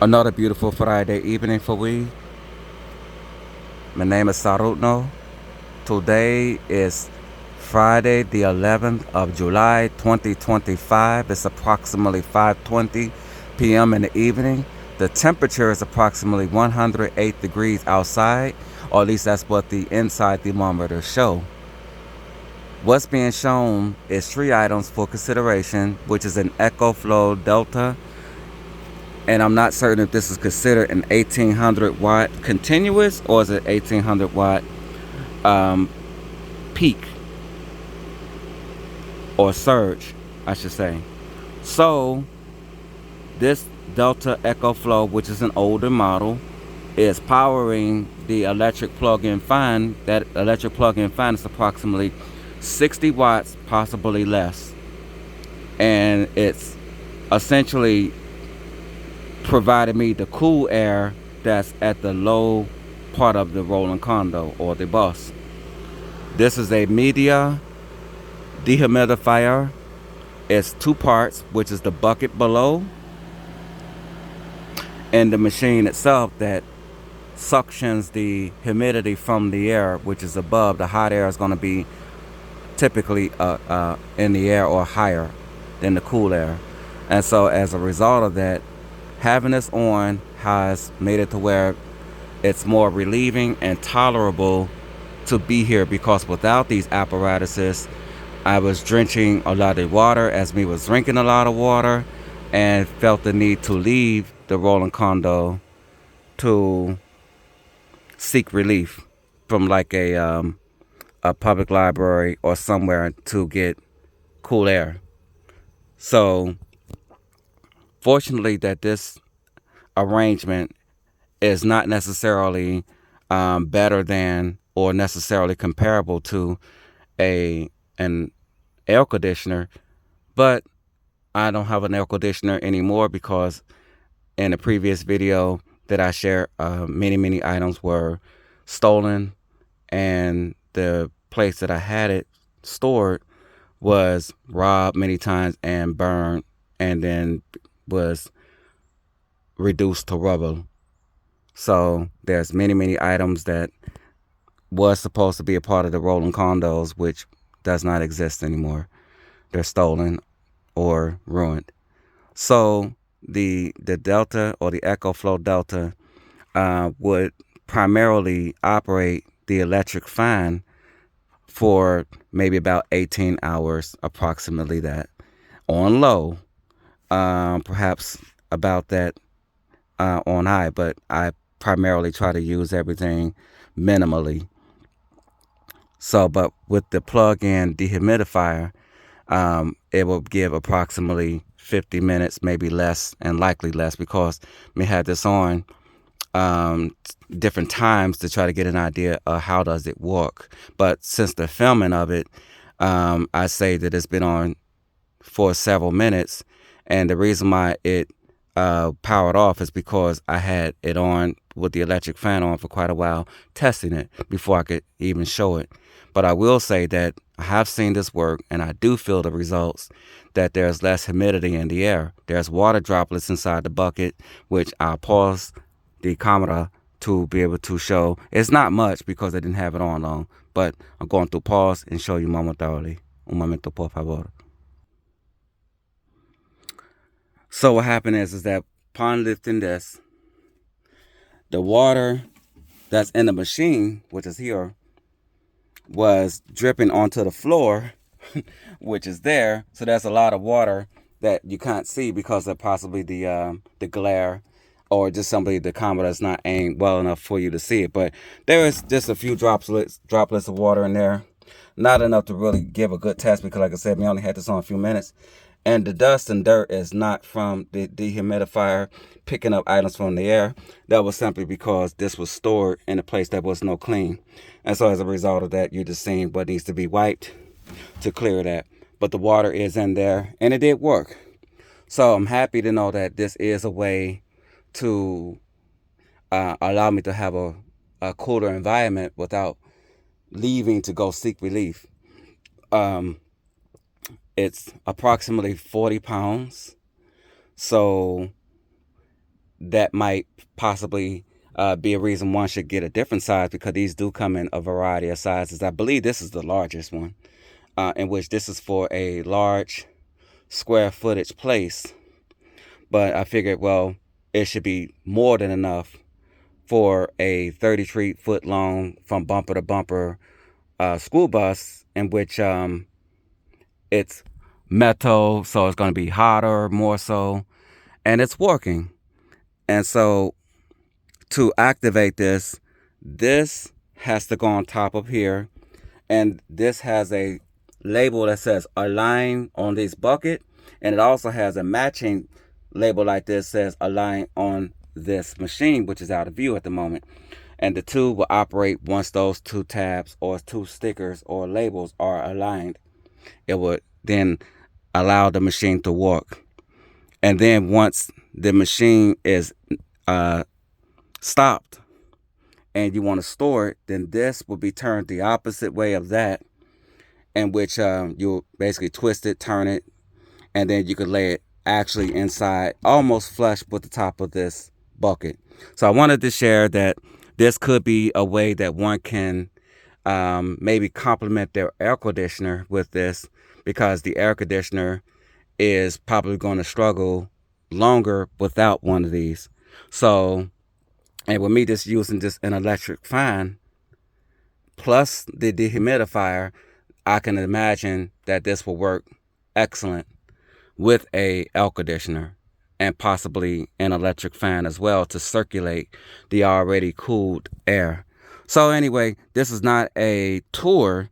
Another beautiful Friday evening for we. My name is Sarutno. Today is Friday the 11th of July 2025. It's approximately 5:20 p.m. in the evening. The temperature is approximately 108 degrees outside, or at least that's what the inside thermometer show. What's being shown is 3 items for consideration, which is an EcoFlow Delta, and I'm not certain if this is considered an 1800 watt continuous or is it 1800 watt peak or surge, I should say. So this Delta EcoFlow, which is an older model, is powering the electric plug-in fan. That electric plug-in fan is approximately 60 watts, possibly less, and it's essentially provided me the cool air that's at the low part of the rolling condo or the bus. This is a MIDEA dehumidifier. It's 2 parts, which is the bucket below and the machine itself that suctions the humidity from the air, which is above. The hot air is going to be typically in the air or higher than the cool air. And so as a result of that, having this on has made it to where it's more relieving and tolerable to be here, because without these apparatuses, I was drenching a lot of water as me was drinking a lot of water and felt the need to leave the rolling condo to seek relief from like a public library or somewhere to get cool air. So fortunately that this arrangement is not necessarily better than or necessarily comparable to an air conditioner, but I don't have an air conditioner anymore because in the previous video that I shared, many items were stolen, and the place that I had it stored was robbed many times and burned, and then was reduced to rubble. So there's many items that was supposed to be a part of the rolling condos, which does not exist anymore. They're stolen or ruined. So the Delta or the EcoFlow Delta would primarily operate the electric fan for maybe about 18 hours, approximately that, on low, perhaps about that on high, but I primarily try to use everything minimally. So, but with the plug-in dehumidifier, it will give approximately 50 minutes, maybe less, and likely less, because we had this on different times to try to get an idea of how does it work. But since the filming of it, I say that it's been on for several minutes, and the reason why it powered off is because I had it on with the electric fan on for quite a while, testing it before I could even show it. But I will say that I have seen this work, and I do feel the results, that there's less humidity in the air. There's water droplets inside the bucket, which I'll pause the camera to be able to show. It's not much because I didn't have it on long, but I'm going to pause and show you momentarily. Un momento, por favor. So what happened is that upon lifting this, the water that's in the machine, which is here, was dripping onto the floor, which is there. So there's a lot of water that you can't see because of possibly the glare, or just simply the camera that's not aimed well enough for you to see it. But there is just a few droplets of water in there. Not enough to really give a good test because, like I said, we only had this on a few minutes. And the dust and dirt is not from the dehumidifier picking up items from the air. That was simply because this was stored in a place that was no clean. And so as a result of that, you're just seeing what needs to be wiped to clear that. But the water is in there, and it did work. So I'm happy to know that this is a way to allow me to have a cooler environment without leaving to go seek relief. It's approximately 40 pounds. So that might possibly be a reason one should get a different size, because these do come in a variety of sizes. I believe this is the largest one, in which this is for a large square footage place. But I figured, well, it should be more than enough for a 33-foot long from bumper to bumper school bus, in which it's metal, so it's going to be hotter, more so, and it's working. And so to activate this, this has to go on top of here, and this has a label that says align on this bucket, and it also has a matching label like this, says align on this machine, which is out of view at the moment. And the two will operate once those two tabs or two stickers or labels are aligned. It would then allow the machine to work. And then once the machine is stopped and you want to store it, then this will be turned the opposite way of that, in which you'll basically twist it, turn it, and then you could lay it actually inside, almost flush with the top of this bucket. So I wanted to share that this could be a way that one can maybe complement their air conditioner with this, because the air conditioner is probably going to struggle longer without one of these. So, and with me just using just an electric fan plus the dehumidifier, I can imagine that this will work excellent with a air conditioner and possibly an electric fan as well to circulate the already cooled air. So anyway, this is not a tour,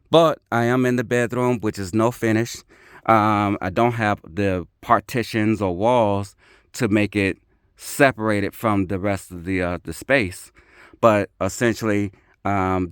but I am in the bedroom, which is no finish. I don't have the partitions or walls to make it separated from the rest of the space, but essentially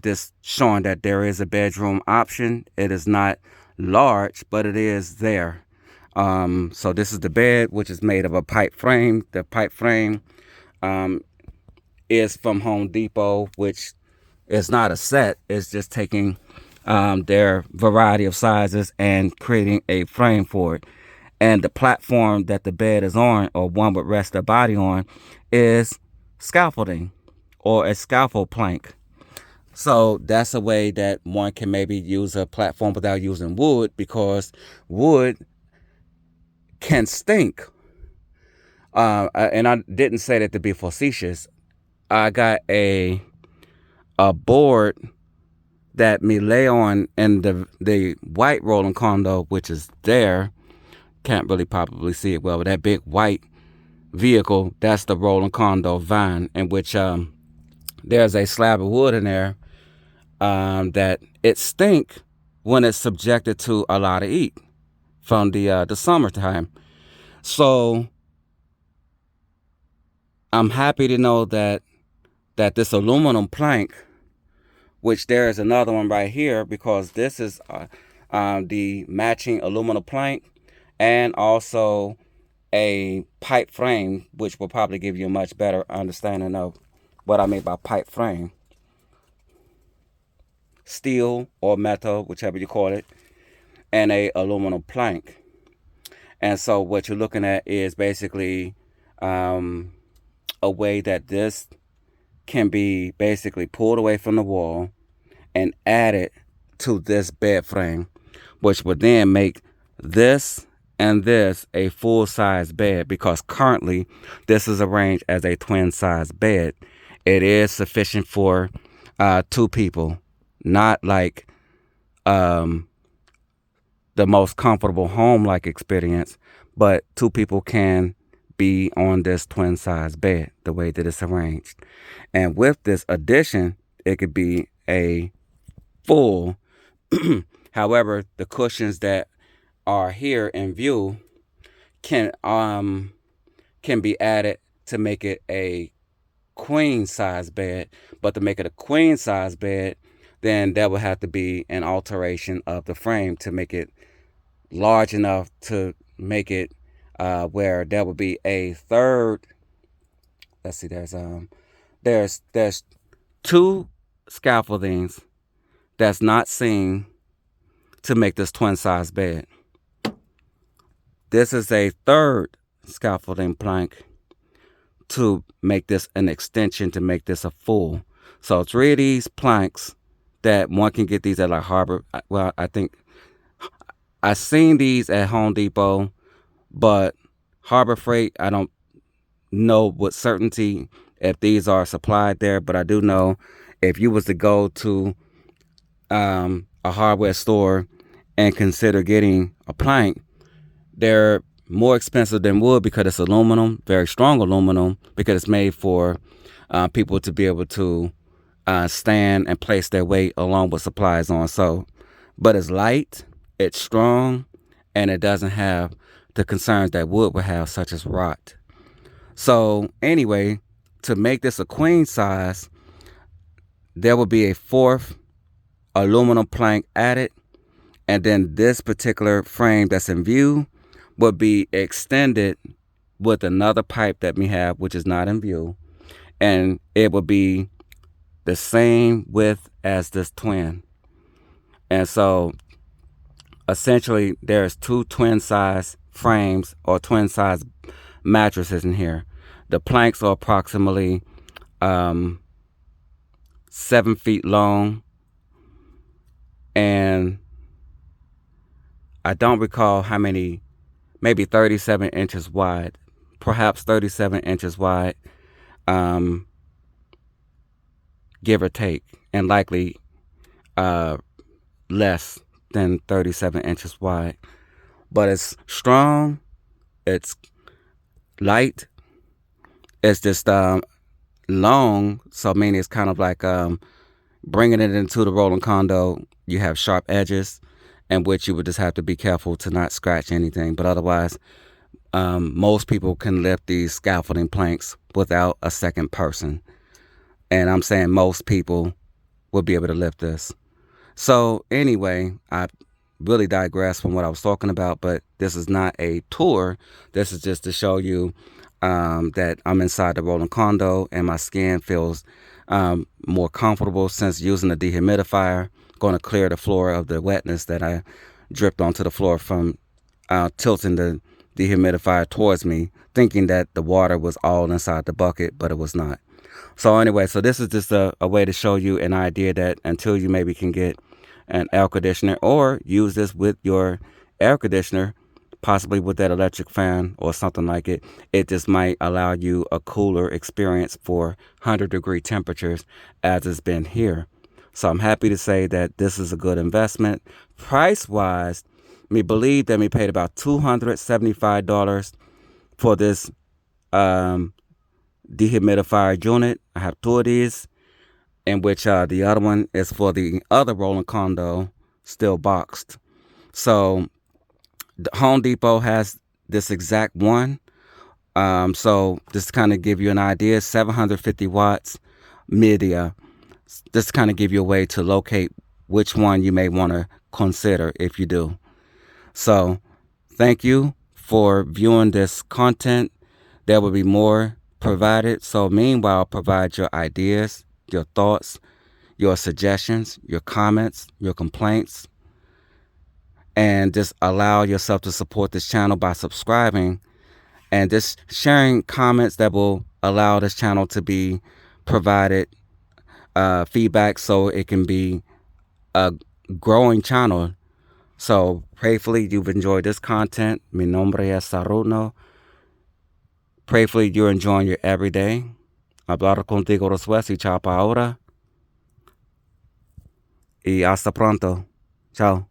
this showing that there is a bedroom option. It is not large, but it is there. So this is the bed, which is made of a pipe frame. The pipe frame is from Home Depot, which is not a set. It's just taking their variety of sizes and creating a frame for it. And the platform that the bed is on, or one would rest their body on, is scaffolding or a scaffold plank. So that's a way that one can maybe use a platform without using wood, because wood can stink. And I didn't say that to be facetious. I got a board that me lay on in the white rolling condo, which is there. Can't really probably see it well, but that big white vehicle, that's the rolling condo van, in which there's a slab of wood in there that it stink when it's subjected to a lot of heat from the summertime. So I'm happy to know that this aluminum plank, which there is another one right here, because this is the matching aluminum plank, and also a pipe frame, which will probably give you a much better understanding of what I mean by pipe frame. Steel or metal, whichever you call it, and a aluminum plank. And so what you're looking at is basically a way that this can be basically pulled away from the wall and added to this bed frame, which would then make this and this a full-size bed, because currently this is arranged as a twin-size bed. It is sufficient for 2 people, not like the most comfortable home-like experience, but 2 people can be on this twin-size bed the way that it's arranged. And with this addition, it could be a full. However, the cushions that are here in view can be added to make it a queen size bed. But to make it a queen size bed, then there would have to be an alteration of the frame to make it large enough to make it where there would be a third. Let's see, there's 2 scaffoldings that's not seen to make this twin size bed. This is a third scaffolding plank to make this an extension, to make this a full. So 3 of these planks that one can get these at like Harbor. Well, I think I've seen these at Home Depot, but Harbor Freight, I don't know with certainty if these are supplied there, but I do know if you was to go to a hardware store and consider getting a plank, they're more expensive than wood because it's aluminum, very strong aluminum, because it's made for people to be able to stand and place their weight along with supplies on. So, but it's light, it's strong, and it doesn't have the concerns that wood would have, such as rot. So anyway, to make this a queen size, there will be a 4th aluminum plank added, and then this particular frame that's in view would be extended with another pipe that we have, which is not in view, and it will be the same width as this twin. And so essentially there's 2 twin size frames or twin size mattresses in here. The planks are approximately 7 feet long, and I don't recall how many, maybe 37 inches wide, perhaps 37 inches wide, give or take, and likely less than 37 inches wide. But it's strong, it's light, it's just long, so meaning it's kind of like bringing it into the rolling condo. You have sharp edges, in which you would just have to be careful to not scratch anything. But otherwise, most people can lift these scaffolding planks without a second person. And I'm saying most people will be able to lift this. So anyway, I really digress from what I was talking about, but this is not a tour. This is just to show you that I'm inside the rolling condo and my skin feels more comfortable since using the dehumidifier. Going to clear the floor of the wetness that I dripped onto the floor from tilting the dehumidifier towards me, thinking that the water was all inside the bucket, but it was not. So anyway, so this is just a way to show you an idea that until you maybe can get an air conditioner or use this with your air conditioner, possibly with that electric fan or something like it, it just might allow you a cooler experience for 100-degree temperatures as it's been here. So I'm happy to say that this is a good investment. Price-wise, we believe that we paid about $275 for this dehumidifier unit. I have 2 of these, in which the other one is for the other rolling condo, still boxed. So the Home Depot has this exact one. So just kind of give you an idea, 750 watts, MIDEA. Just kind of give you a way to locate which one you may want to consider if you do. So thank you for viewing this content. There will be more provided. So meanwhile, provide your ideas, your thoughts, your suggestions, your comments, your complaints, and just allow yourself to support this channel by subscribing and just sharing comments that will allow this channel to be provided feedback so it can be a growing channel. So prayerfully you've enjoyed this content. Mi nombre es Saruno. Prayerfully you're enjoying your everyday. Hablar contigo después y chao pa ahora. Y hasta pronto. Chao.